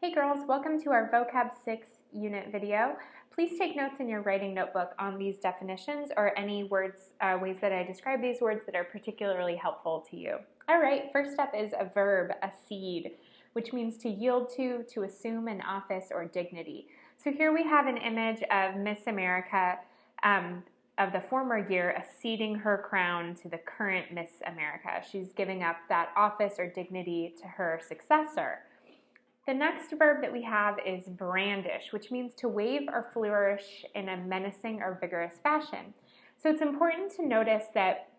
Hey girls, welcome to our Vocab 6 unit video. Please take notes in your writing notebook on these definitions or any words, ways that I describe these words that are particularly helpful to you. All right, first up is a verb, accede, which means to yield to assume an office or dignity. So here we have an image of Miss America of the former year acceding her crown to the current Miss America. She's giving up that office or dignity to her successor. The next verb that we have is brandish, which means to wave or flourish in a menacing or vigorous fashion. So it's important to notice that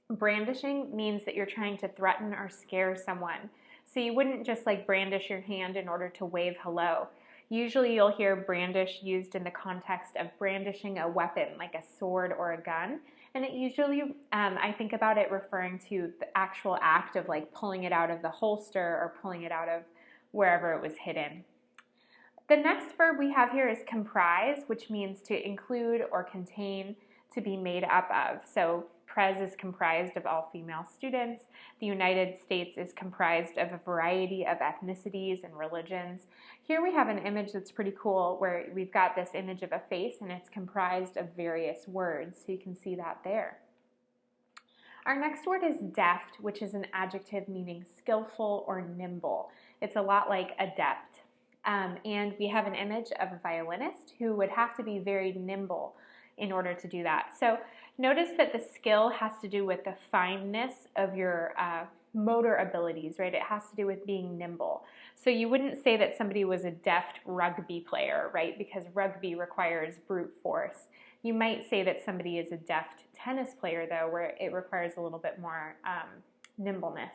brandishing means that you're trying to threaten or scare someone. So you wouldn't just like brandish your hand in order to wave hello. Usually you'll hear brandish used in the context of brandishing a weapon like a sword or a gun. And it usually, I think about it referring to the actual act of like pulling it out of the holster or pulling it out of wherever it was hidden. The next verb we have here is comprise, which means to include or contain, to be made up of. So Pres is comprised of all female students. The United States is comprised of a variety of ethnicities and religions. Here we have an image that's pretty cool where we've got this image of a face and it's comprised of various words, so you can see that there. Our next word is deft, which is an adjective meaning skillful or nimble. It's a lot like adept. And we have an image of a violinist who would have to be very nimble in order to do that. So notice that the skill has to do with the fineness of your motor abilities, right? It has to do with being nimble. So you wouldn't say that somebody was a deft rugby player, right? Because rugby requires brute force. You might say that somebody is a deft tennis player, though, where it requires a little bit more nimbleness.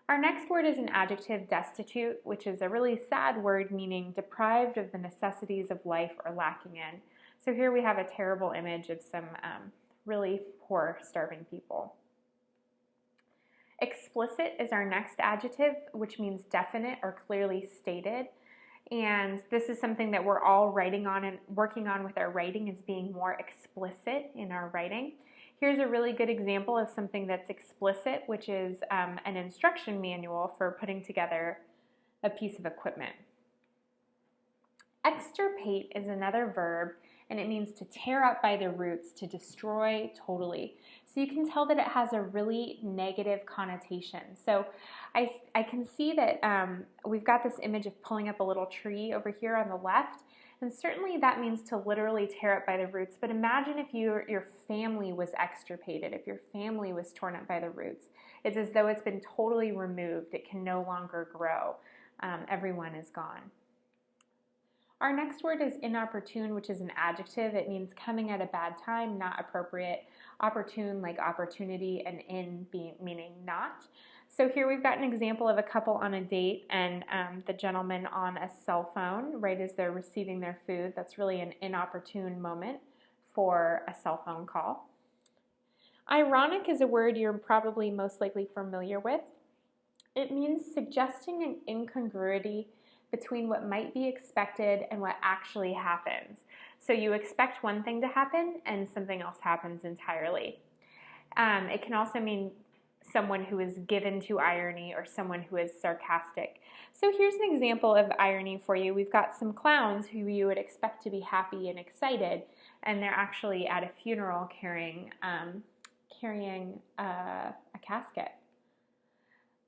Our next word is an adjective, destitute, which is a really sad word meaning deprived of the necessities of life or lacking in. So here we have a terrible image of some really poor, starving people. Explicit is our next adjective, which means definite or clearly stated. And this is something that we're all writing on and working on with our writing, is being more explicit in our writing. Here's a really good example of something that's explicit, which is an instruction manual for putting together a piece of equipment. Extirpate is another verb, and it means to tear up by the roots, to destroy totally. So you can tell that it has a really negative connotation. So I can see that we've got this image of pulling up a little tree over here on the left, and certainly that means to literally tear up by the roots. But imagine if your family was extirpated, if your family was torn up by the roots. It's as though it's been totally removed. It can no longer grow. Everyone is gone. Our next word is inopportune, which is an adjective. It means coming at a bad time, not appropriate. Opportune, like opportunity, and meaning not. So here we've got an example of a couple on a date and the gentleman on a cell phone right as they're receiving their food. That's really an inopportune moment for a cell phone call. Ironic is a word you're probably most likely familiar with. It means suggesting an incongruity between what might be expected and what actually happens. So you expect one thing to happen and something else happens entirely. It can also mean someone who is given to irony or someone who is sarcastic. So here's an example of irony for you. We've got some clowns who you would expect to be happy and excited, and they're actually at a funeral carrying a casket.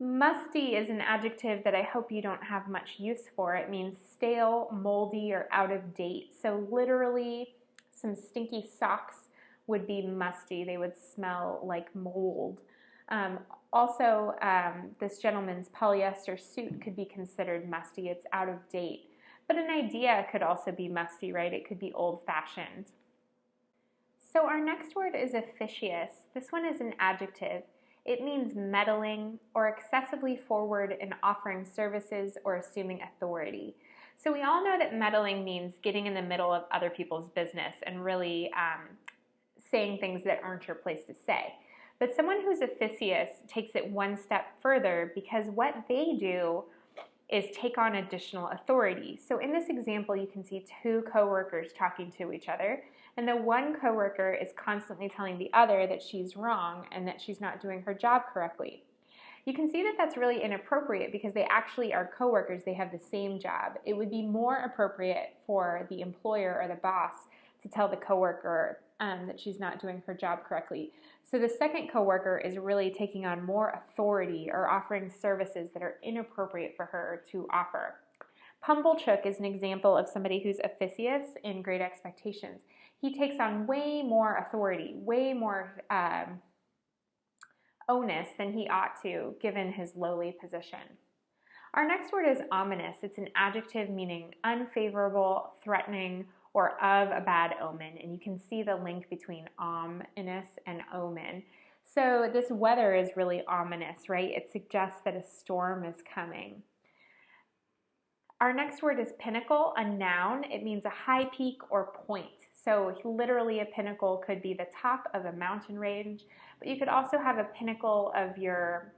Musty is an adjective that I hope you don't have much use for. It means stale, moldy, or out of date. So literally, some stinky socks would be musty. They would smell like mold. Also, this gentleman's polyester suit could be considered musty. It's out of date. But an idea could also be musty, right? It could be old-fashioned. So our next word is officious. This one is an adjective. It means meddling or excessively forward in offering services or assuming authority. So we all know that meddling means getting in the middle of other people's business and really saying things that aren't your place to say. But someone who's officious takes it one step further because what they do is take on additional authority. So in this example, you can see two coworkers talking to each other, and the one coworker is constantly telling the other that she's wrong and that she's not doing her job correctly. You can see that that's really inappropriate because they actually are coworkers. They have the same job. It would be more appropriate for the employer or the boss to tell the coworker that she's not doing her job correctly. So the second coworker is really taking on more authority or offering services that are inappropriate for her to offer. Pumblechook is an example of somebody who's officious in Great Expectations. He takes on way more authority, way more onus than he ought to, given his lowly position. Our next word is ominous. It's an adjective meaning unfavorable, threatening, or of a bad omen. And you can see the link between ominous and omen. So this weather is really ominous, right? It suggests that a storm is coming. Our next word is pinnacle, a noun. It means a high peak or point. So literally a pinnacle could be the top of a mountain range, but you could also have a pinnacle of your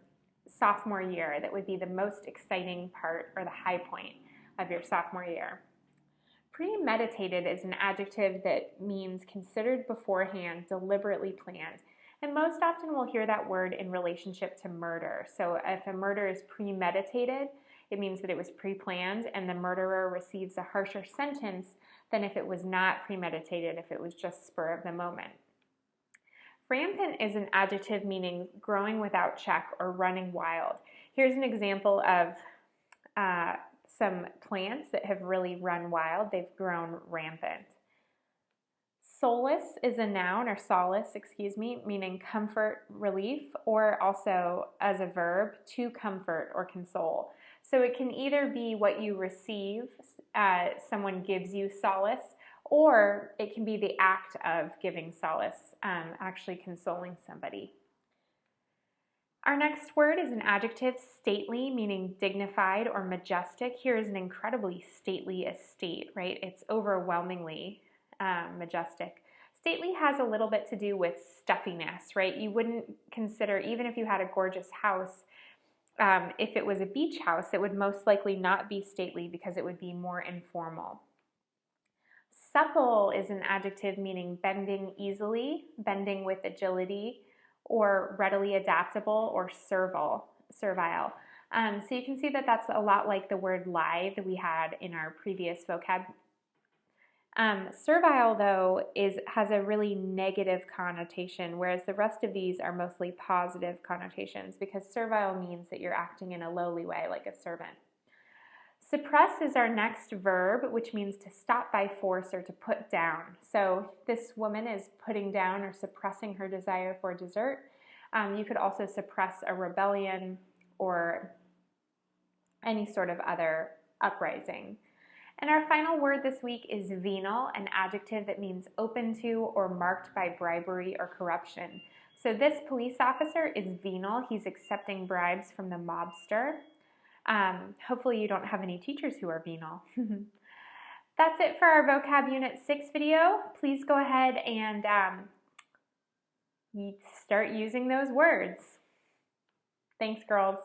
sophomore year. That would be the most exciting part or the high point of your sophomore year. Premeditated is an adjective that means considered beforehand, deliberately planned. And most often we'll hear that word in relationship to murder. So if a murder is premeditated, it means that it was pre-planned and the murderer receives a harsher sentence than if it was not premeditated, if it was just spur of the moment. Rampant is an adjective meaning growing without check or running wild. Here's an example of some plants that have really run wild. They've grown rampant. Solace is a noun, or solace, meaning comfort, relief, or also as a verb, to comfort or console. So it can either be what you receive, someone gives you solace, or it can be the act of giving solace, actually consoling somebody. Our next word is an adjective, stately, meaning dignified or majestic. Here is an incredibly stately estate, right? It's overwhelmingly majestic. Stately has a little bit to do with stuffiness, right? You wouldn't consider, even if you had a gorgeous house, if it was a beach house, it would most likely not be stately because it would be more informal. Supple is an adjective meaning bending easily, bending with agility, or readily adaptable, or servile. So you can see that that's a lot like the word lithe we had in our previous vocab. Servile, though, has a really negative connotation, whereas the rest of these are mostly positive connotations, because servile means that you're acting in a lowly way, like a servant. Suppress is our next verb, which means to stop by force or to put down. So this woman is putting down or suppressing her desire for dessert. You could also suppress a rebellion or any sort of other uprising. And our final word this week is venal, an adjective that means open to or marked by bribery or corruption. So this police officer is venal. He's accepting bribes from the mobster. Hopefully you don't have any teachers who are venal. That's it for our Vocab Unit 6 video. Please go ahead and start using those words. Thanks, girls.